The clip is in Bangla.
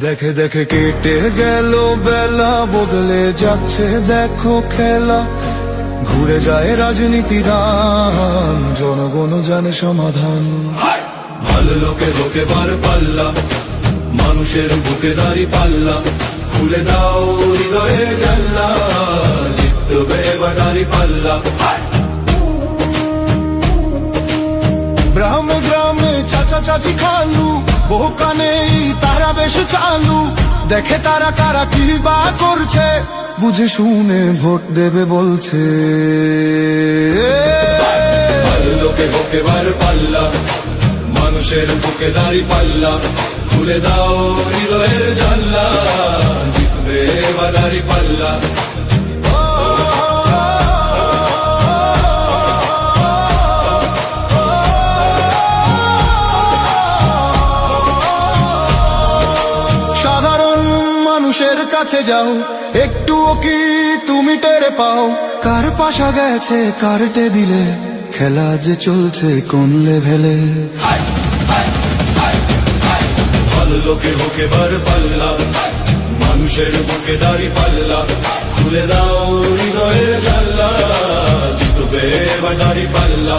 দেখে দেখে কেটে গেল বেলা, বদলে যাচ্ছে দেখো খেলা। ঘুরে যায় রাজনীতি দান, জনগণ জানে সমাধান। ভালো লোকে লোকে বার পাল্লা, মানুষের বুকে দাড়ি পাল্লা। খুলে দাও হৃদয়ে জানলা, জিতবে এবার দাড়ি পাল্লা। গ্রামে গ্রামে চাচা চাচি খালু, বহু কানে তারা বেশ চালু। দেখে তারা কারা কি বা করছে, বুঝে শুনে ভোট দেবে বলছে। ভালো লোকে হোকে বার পাল্লা, মানুষের বুকে দাড়ি পাল্লা। খুলে দাও হৃদয়ের জানলা, জিতবে এবার দাড়ি পাল্লা। সাধারণ মানুষের কাছে যাও, একটুও কি তুমি টের পাও? কার পাশা গেছে কার টেবিলে, খেলা যে চলছে কোন লেভেলে। ভালো লোকে হোকে বার পাল্লা, মানুষের বুকে দাড়ি পাল্লা। খুলে দাও হৃদয়ের জানলা, জিতবে এবার দাড়ি পাল্লা।